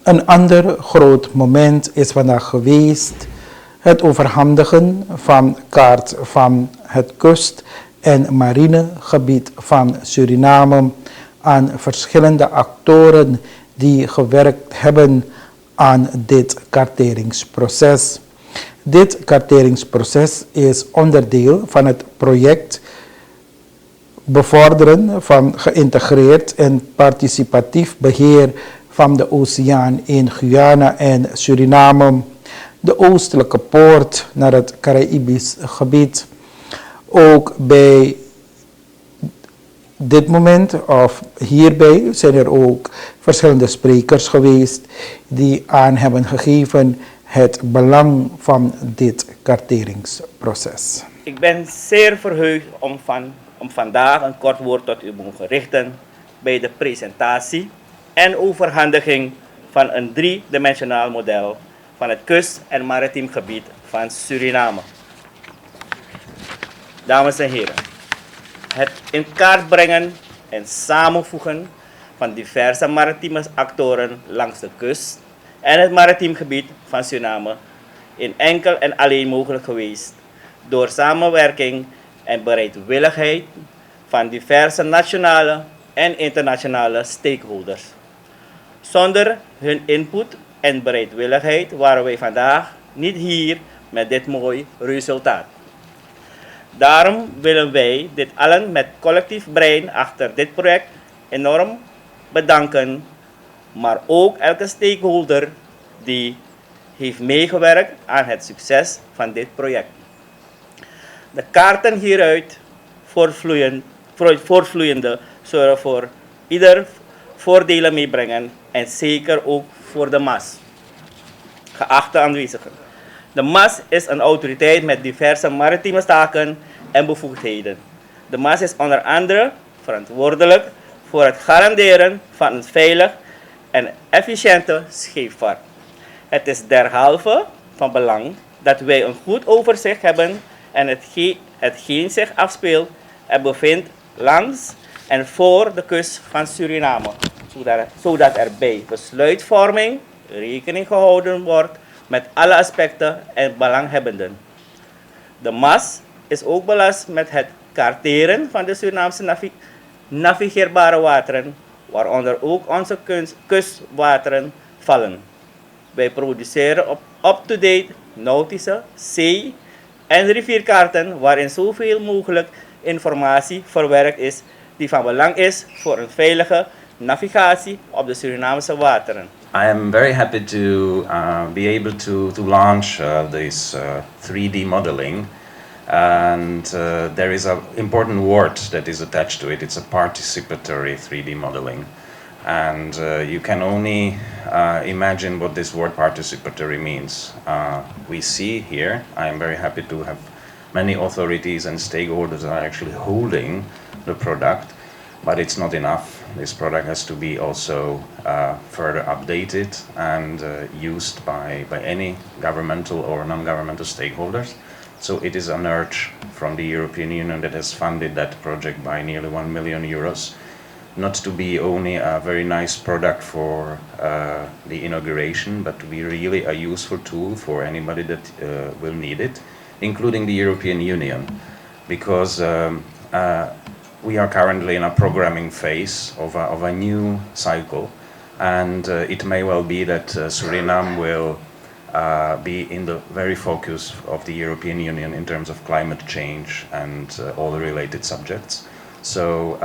Een ander groot moment is vandaag geweest het overhandigen van Kaart van het Kust en Marienegebied van Suriname aan verschillende actoren die gewerkt hebben aan dit karteringsproces. Dit karteringsproces is onderdeel van het project bevorderen van geïntegreerd en participatief beheer van de oceaan in Guyana en Suriname, de oostelijke poort naar het Caribisch gebied. Ook bij dit moment of hierbij zijn er ook verschillende sprekers geweest die aan hebben gegeven het belang van dit karteringsproces. Ik ben zeer verheugd om vandaag een kort woord tot u te mogen richten bij de presentatie en overhandiging van een driedimensionaal model van het kust- en maritiem gebied van Suriname. Dames en heren, het in kaart brengen en samenvoegen van diverse maritieme actoren langs de kust en het maritiem gebied van Suriname is enkel en alleen mogelijk geweest door samenwerking en bereidwilligheid van diverse nationale en internationale stakeholders. Zonder hun input en bereidwilligheid waren wij vandaag niet hier met dit mooi resultaat. Daarom willen wij dit allen met collectief brein achter dit project enorm bedanken, maar ook elke stakeholder die heeft meegewerkt aan het succes van dit project. De kaarten hieruit voortvloeiende zullen voor ieder voordelen meebrengen en zeker ook voor de MAS. Geachte aanwezigen, de MAS is een autoriteit met diverse maritieme taken en bevoegdheden. De MAS is onder andere verantwoordelijk voor het garanderen van een veilig en efficiënte scheepvaart. Het is derhalve van belang dat wij een goed overzicht hebben en hetgeen zich afspeelt en bevindt langs en voor de kust van Suriname, zodat er bij besluitvorming rekening gehouden wordt met alle aspecten en belanghebbenden. De MAS is ook belast met het karteren van de Surinaamse navigeerbare wateren, waaronder ook onze kustwateren vallen. Wij produceren up-to-date nautische, zee- en rivierkaarten waarin zoveel mogelijk informatie verwerkt is die van belang is voor een veilige navigatie op de Surinaamse wateren. I am very happy to be able to launch this 3D modeling, and there is an important word that is attached to it. It's a participatory 3D modeling, and you can only imagine what this word participatory means. We see here, I am very happy to have many authorities and stakeholders are actually holding the product, but it's not enough. This product has to be also further updated and used by any governmental or non-governmental stakeholders. So it is an urge from the European Union that has funded that project by nearly 1 million euros, not to be only a very nice product for the inauguration, but to be really a useful tool for anybody that will need it, including the European Union, because we are currently in a programming phase of a new cycle, and it may well be that Suriname will be in the very focus of the European Union in terms of climate change and all the related subjects. So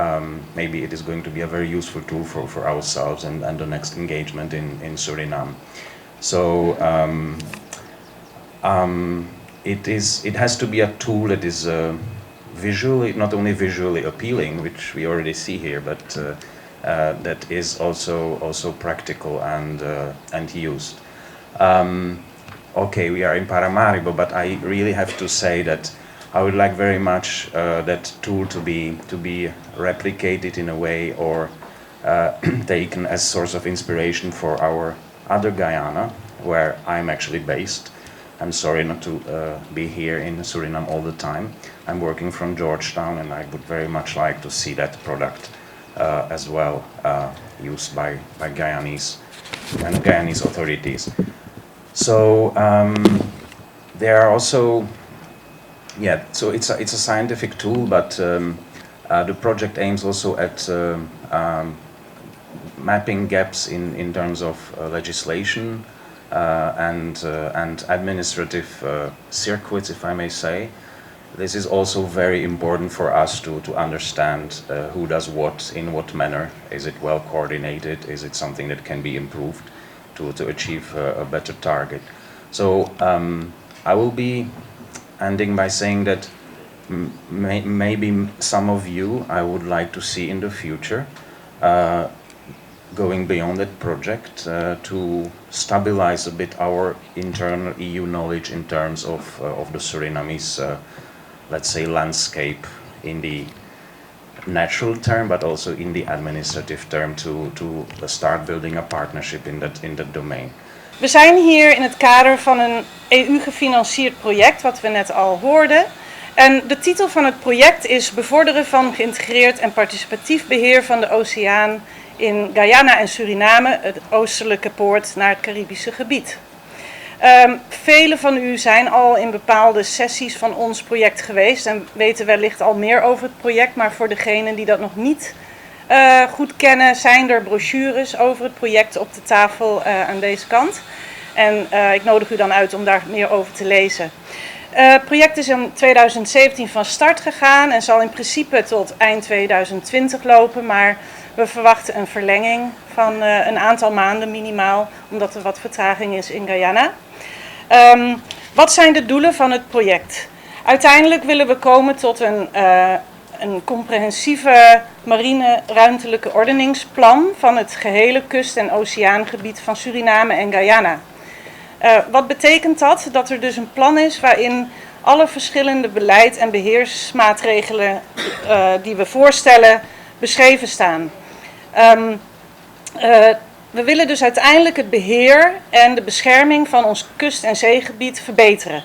maybe it is going to be a very useful tool for ourselves and the next engagement in Suriname. So it has to be a tool that is visually, not only visually appealing, which we already see here, but that is also practical and used. Okay, we are in Paramaribo, but I really have to say that I would like very much that tool to be replicated in a way or taken as source of inspiration for our other Guyana, where I'm actually based. I'm sorry not to be here in Suriname all the time. I'm working from Georgetown, and I would very much like to see that product as well used by Guyanese and Guyanese authorities. So there are also, so it's a scientific tool, but the project aims also at mapping gaps in terms of legislation and administrative circuits, if I may say. This is also very important for us to understand who does what, in what manner. Is it well coordinated? Is it something that can be improved to achieve a better target? So I will be ending by saying that maybe some of you I would like to see in the future going beyond that project to stabilize a bit our internal EU knowledge in terms of the Surinamese, let's say, landscape in the natural term, but also in the administrative term to start building a partnership in that domain. We zijn hier in het kader van een EU-gefinancierd project, wat we net al hoorden. En de titel van het project is Bevorderen van geïntegreerd en participatief beheer van de oceaan in Guyana en Suriname, het oostelijke poort naar het Caribische gebied. Velen van u zijn al in bepaalde sessies van ons project geweest en weten wellicht al meer over het project, maar voor degenen die dat nog niet goed kennen, zijn er brochures over het project op de tafel aan deze kant. En ik nodig u dan uit om daar meer over te lezen. Het project is in 2017 van start gegaan en zal in principe tot eind 2020 lopen, maar we verwachten een verlenging van een aantal maanden minimaal, omdat er wat vertraging is in Guyana. Wat zijn de doelen van het project? Uiteindelijk willen we komen tot een comprehensieve marine ruimtelijke ordeningsplan van het gehele kust- en oceaangebied van Suriname en Guyana. Wat betekent dat? Dat er dus een plan is waarin alle verschillende beleid- en beheersmaatregelen die we voorstellen beschreven staan. We willen dus uiteindelijk het beheer en de bescherming van ons kust- en zeegebied verbeteren.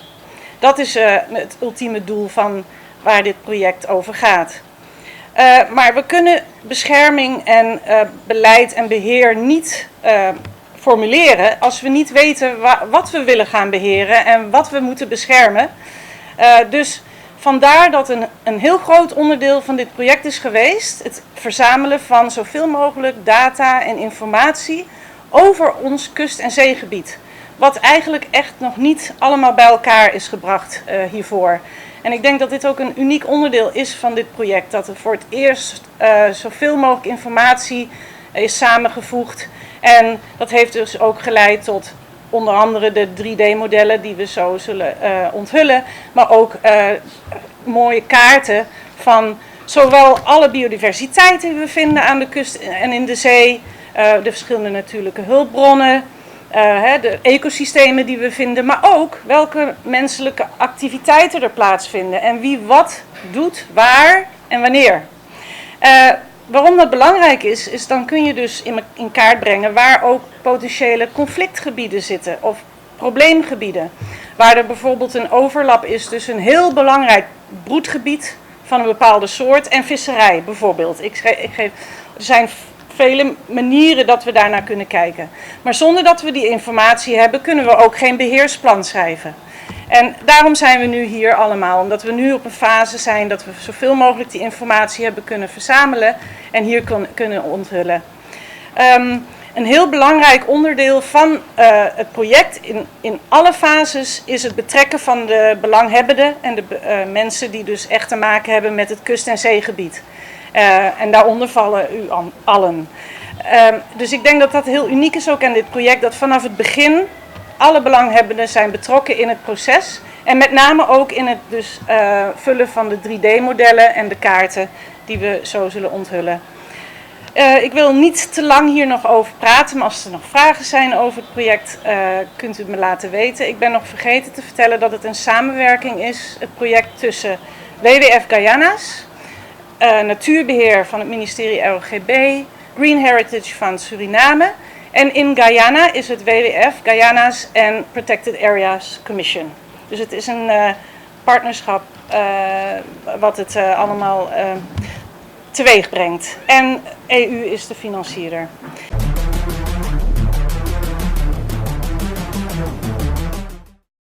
Dat is het ultieme doel van waar dit project over gaat. Maar we kunnen bescherming en beleid en beheer niet formuleren als we niet weten wat we willen gaan beheren en wat we moeten beschermen. Dus vandaar dat een heel groot onderdeel van dit project is geweest het verzamelen van zoveel mogelijk data en informatie over ons kust- en zeegebied. Wat eigenlijk echt nog niet allemaal bij elkaar is gebracht hiervoor. En ik denk dat dit ook een uniek onderdeel is van dit project. Dat er voor het eerst zoveel mogelijk informatie is samengevoegd. En dat heeft dus ook geleid tot onder andere de 3D-modellen die we zo zullen onthullen. Maar ook mooie kaarten van zowel alle biodiversiteit die we vinden aan de kust en in de zee. De verschillende natuurlijke hulpbronnen. De ecosystemen die we vinden, maar ook welke menselijke activiteiten er plaatsvinden en wie wat doet, waar en wanneer. Waarom dat belangrijk is dan kun je dus in kaart brengen waar ook potentiële conflictgebieden zitten of probleemgebieden. Waar er bijvoorbeeld een overlap is tussen een heel belangrijk broedgebied van een bepaalde soort en visserij bijvoorbeeld. Er zijn vele manieren dat we daarnaar kunnen kijken. Maar zonder dat we die informatie hebben, kunnen we ook geen beheersplan schrijven. En daarom zijn we nu hier allemaal. Omdat we nu op een fase zijn dat we zoveel mogelijk die informatie hebben kunnen verzamelen en hier kunnen onthullen. Een heel belangrijk onderdeel van het project in alle fases is het betrekken van de belanghebbenden en de mensen die dus echt te maken hebben met het kust- en zeegebied. En daaronder vallen u allen. Dus ik denk dat dat heel uniek is ook aan dit project, dat vanaf het begin alle belanghebbenden zijn betrokken in het proces. En met name ook in het dus, vullen van de 3D-modellen en de kaarten die we zo zullen onthullen. Ik wil niet te lang hier nog over praten, maar als er nog vragen zijn over het project, kunt u het me laten weten. Ik ben nog vergeten te vertellen dat het een samenwerking is, het project tussen WWF Guyana's, Natuurbeheer van het ministerie ROGB, Green Heritage van Suriname. En in Guyana is het WWF, Guyana's and Protected Areas Commission. Dus het is een partnerschap wat het allemaal teweeg brengt. En EU is de financierder.